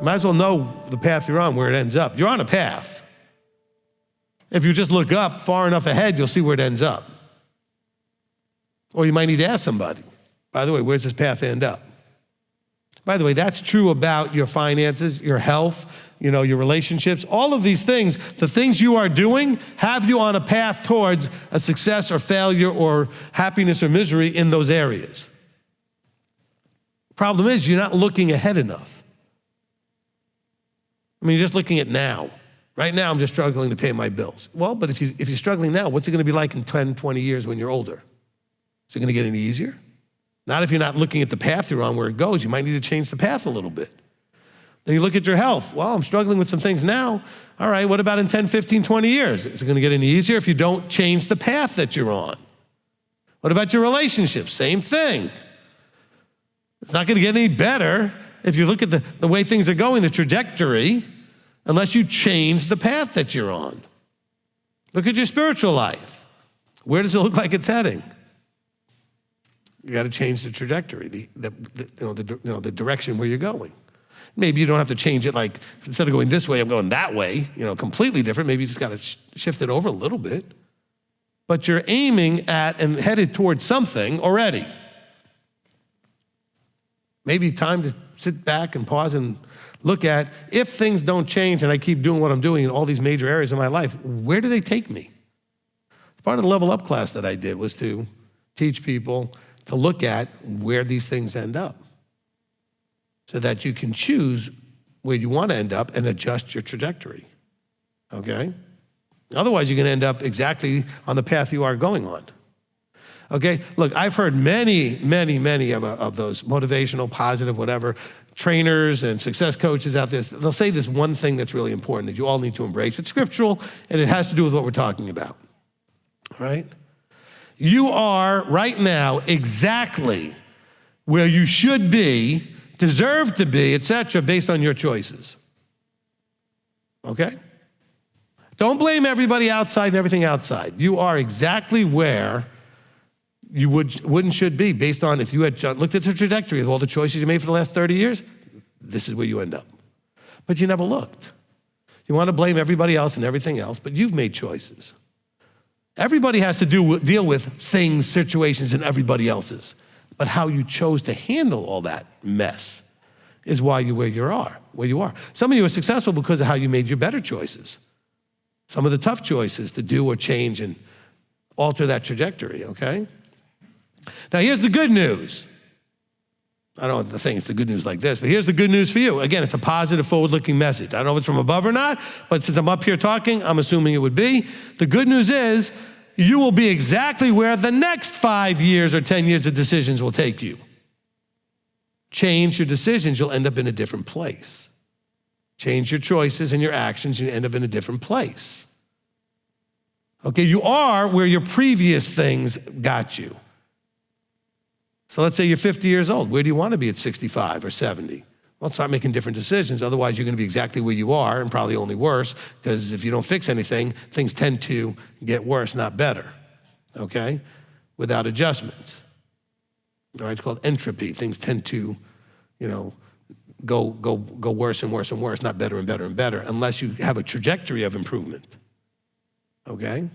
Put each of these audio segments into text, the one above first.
You might as well know the path you're on, where it ends up. You're on a path. If you just look up far enough ahead, you'll see where it ends up. Or you might need to ask somebody, by the way, where's this path end up? By the way, that's true about your finances, your health, your relationships. All of these things, the things you are doing, have you on a path towards a success or failure or happiness or misery in those areas. Problem is, you're not looking ahead enough. You're just looking at now. Right now, I'm just struggling to pay my bills. Well, but if you're struggling now, what's it going to be like in 10, 20 years when you're older? Is it going to get any easier? Not if you're not looking at the path you're on, where it goes. You might need to change the path a little bit. Then you look at your health. Well, I'm struggling with some things now. All right, what about in 10, 15, 20 years? Is it going to get any easier if you don't change the path that you're on? What about your relationships? Same thing. It's not going to get any better if you look at the way things are going, the trajectory, unless you change the path that you're on. Look at your spiritual life. Where does it look like it's heading? You got to change the trajectory, the direction where you're going. Maybe you don't have to change it, like instead of going this way, I'm going that way, completely different. Maybe you just got to shift it over a little bit. But you're aiming at and headed towards something already. Maybe time to sit back and pause and look at, if things don't change and I keep doing what I'm doing in all these major areas of my life, where do they take me? Part of the level up class that I did was to teach people to look at where these things end up so that you can choose where you want to end up and adjust your trajectory, okay? Otherwise, you're going to end up exactly on the path you are going on. Okay, look, I've heard many of those motivational, positive, whatever, trainers and success coaches out there. They'll say this one thing that's really important that you all need to embrace. It's scriptural, and it has to do with what we're talking about, all right? You are right now exactly where you should be, deserve to be, etc., based on your choices, okay? Don't blame everybody outside and everything outside. You are exactly where you wouldn't should be based on if you had looked at the trajectory of all the choices you made for the last 30 years, this is where you end up. But you never looked. You want to blame everybody else and everything else, but you've made choices. Everybody has to deal with things, situations, and everybody else's. But how you chose to handle all that mess is why you're where you are. Some of you are successful because of how you made your better choices. Some of the tough choices to do or change and alter that trajectory, okay? Now, here's the good news. I don't know if I'm saying it's the good news like this, but here's the good news for you. Again, it's a positive, forward-looking message. I don't know if it's from above or not, but since I'm up here talking, I'm assuming it would be. The good news is you will be exactly where the next 5 years or 10 years of decisions will take you. Change your decisions, you'll end up in a different place. Change your choices and your actions, you end up in a different place. Okay, you are where your previous things got you. So let's say you're 50 years old. Where do you want to be at 65 or 70? Well, start making different decisions. Otherwise, you're going to be exactly where you are and probably only worse, because if you don't fix anything, things tend to get worse, not better, okay, without adjustments. All right, it's called entropy. Things tend to, go worse and worse and worse, not better and better and better, unless you have a trajectory of improvement, okay?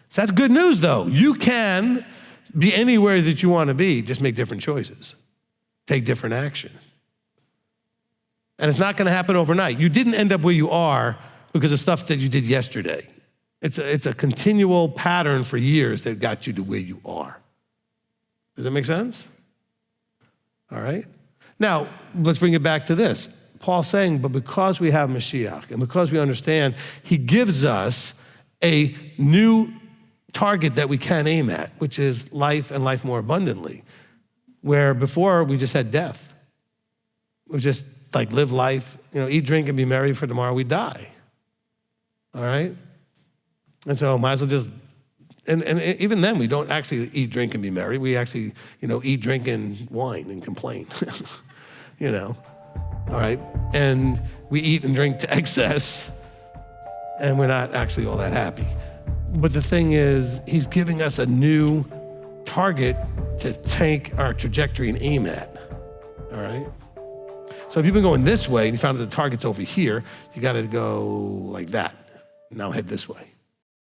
So that's good news, though. You can be anywhere that you want to be, just make different choices. Take different action. And it's not going to happen overnight. You didn't end up where you are because of stuff that you did yesterday. It's a continual pattern for years that got you to where you are. Does that make sense? All right. Now, let's bring it back to this. Paul's saying, but because we have Mashiach and because we understand, he gives us a new target that we can aim at, which is life and life more abundantly, where before we just had death. We just like live life, eat, drink, and be merry, for tomorrow we die. All right? And so might as well just, and even then we don't actually eat, drink, and be merry. We actually, eat, drink, and wine and complain, all right? And we eat and drink to excess, and we're not actually all that happy. But the thing is, he's giving us a new target to take our trajectory and aim at, all right? So if you've been going this way and you found that the target's over here, you got to go like that. Now head this way.